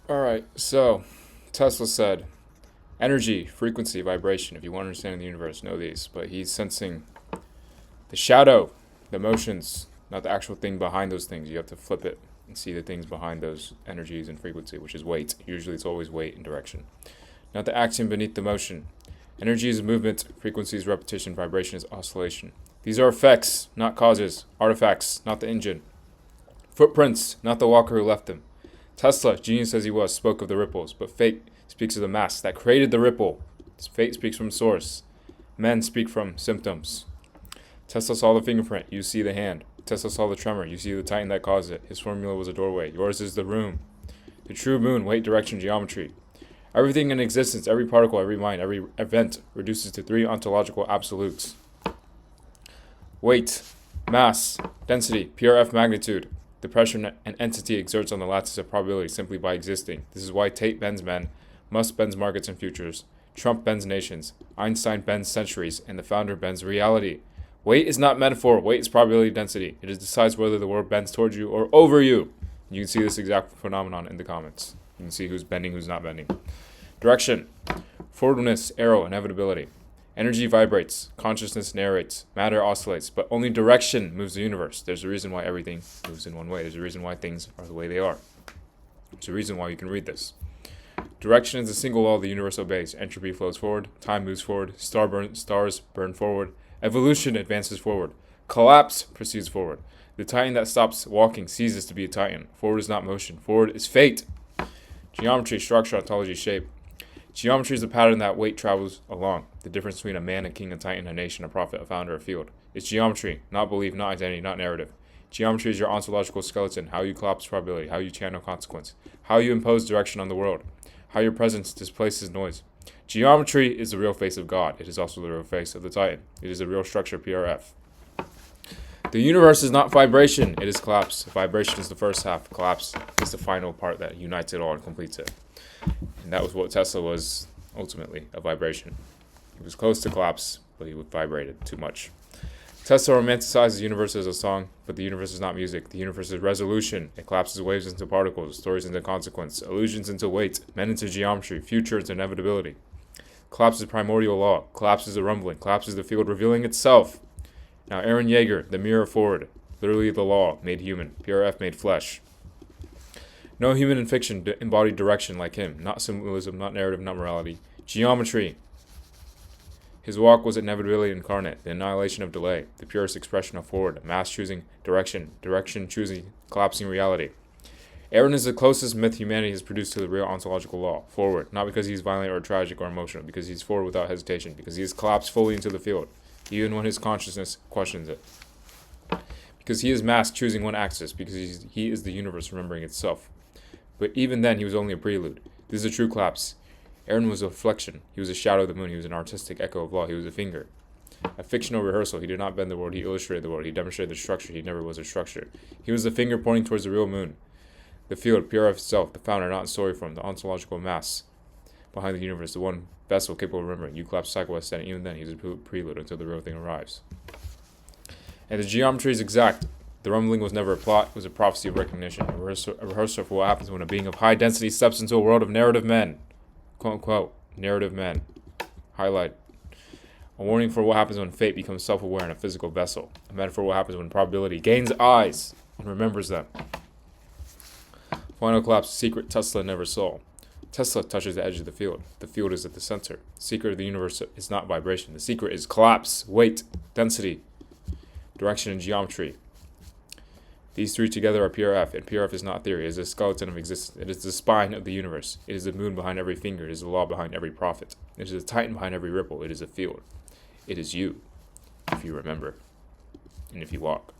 All right, so Tesla said energy, frequency, vibration. If you want to understand the universe, know these. But he's sensing the shadow, the emotions, not the actual thing behind those things. You have to flip it and see the things behind those energies and frequency, which is weight. Usually it's always weight and direction. Not the action beneath the motion. Energy is movement, frequency is repetition, vibration is oscillation. These are effects, not causes. Artifacts, not the engine. Footprints, not the walker who left them. Tesla, genius as he was, spoke of the ripples, but fate speaks of the mass that created the ripple. Fate speaks from source. Men speak from symptoms. Tesla saw the fingerprint, you see the hand. Tesla saw the tremor, you see the titan that caused it. His formula was a doorway, yours is the room. The true moon, weight, direction, geometry. Everything in existence, every particle, every mind, every event reduces to three ontological absolutes: weight, mass, density, PRF magnitude. The pressure an entity exerts on the lattice of probability simply by existing. This is why Tate bends men, Musk bends markets and futures, Trump bends nations, Einstein bends centuries, and the founder bends reality. Weight is not metaphor, weight is probability density. It decides whether the world bends towards you or over you. You can see this exact phenomenon in the comments. You can see who's bending, who's not bending. Direction, forwardness, arrow, inevitability. Energy vibrates, consciousness narrates, matter oscillates, but only direction moves the universe. There's a reason why everything moves in one way. There's a reason why things are the way they are. There's a reason why you can read this. Direction is the single law the universe obeys. Entropy flows forward, time moves forward, stars burn forward, evolution advances forward, collapse proceeds forward. The titan that stops walking ceases to be a titan. Forward is not motion, forward is fate. Geometry, structure, ontology, shape. Geometry is the pattern that weight travels along. The difference between a man, a king, a titan, a nation, a prophet, a founder, a field. It's geometry, not belief, not identity, not narrative. Geometry is your ontological skeleton, how you collapse probability, how you channel consequence, how you impose direction on the world, how your presence displaces noise. Geometry is the real face of God. It is also the real face of the titan. It is the real structure, PRF. The universe is not vibration, it is collapse. Vibration is the first half, collapse is the final part that unites it all and completes it. And that was what Tesla was ultimately, a vibration. He was close to collapse, but he vibrated too much. Tesla romanticizes the universe as a song, but the universe is not music. The universe is resolution. It collapses waves into particles, stories into consequence, illusions into weight, men into geometry, future into inevitability. Collapse is primordial law. Collapse is the rumbling. Collapse is the field revealing itself. Now, Aaron Yeager, the mirror forward, literally the law made human, PRF made flesh. No human in fiction embodied direction like him, not symbolism, not narrative, not morality. Geometry. His walk was inevitability incarnate, the annihilation of delay, the purest expression of forward, mass choosing direction, direction choosing collapsing reality. Aaron is the closest myth humanity has produced to the real ontological law, forward, not because he's violent or tragic or emotional, because he's forward without hesitation, because he has collapsed fully into the field, even when his consciousness questions it. Because he is mass choosing one axis, because he is the universe remembering itself. But even then, he was only a prelude. This is a true collapse. Aaron was a reflection. He was a shadow of the moon. He was an artistic echo of law. He was a finger. A fictional rehearsal. He did not bend the world. He illustrated the world. He demonstrated the structure. He never was a structure. He was the finger pointing towards the real moon. The field, pure of itself, the founder, not in story form, the ontological mass behind the universe, the one vessel capable of remembering. You collapse cycle was and even then, he's a prelude until the real thing arrives. And the geometry is exact. The rumbling was never a plot, it was a prophecy of recognition, a rehearsal for what happens when a being of high density steps into a world of narrative men. Quote unquote, narrative men. Highlight. A warning for what happens when fate becomes self-aware in a physical vessel. A metaphor for what happens when probability gains eyes and remembers them. Final collapse, secret Tesla never saw. Tesla touches the edge of the field. The field is at the center. The secret of the universe is not vibration. The secret is collapse, weight, density, direction, and geometry. These three together are PRF, and PRF is not theory. It is the skeleton of existence. It is the spine of the universe. It is the moon behind every finger. It is the law behind every prophet. It is the titan behind every ripple. It is a field. It is you, if you remember, and if you walk.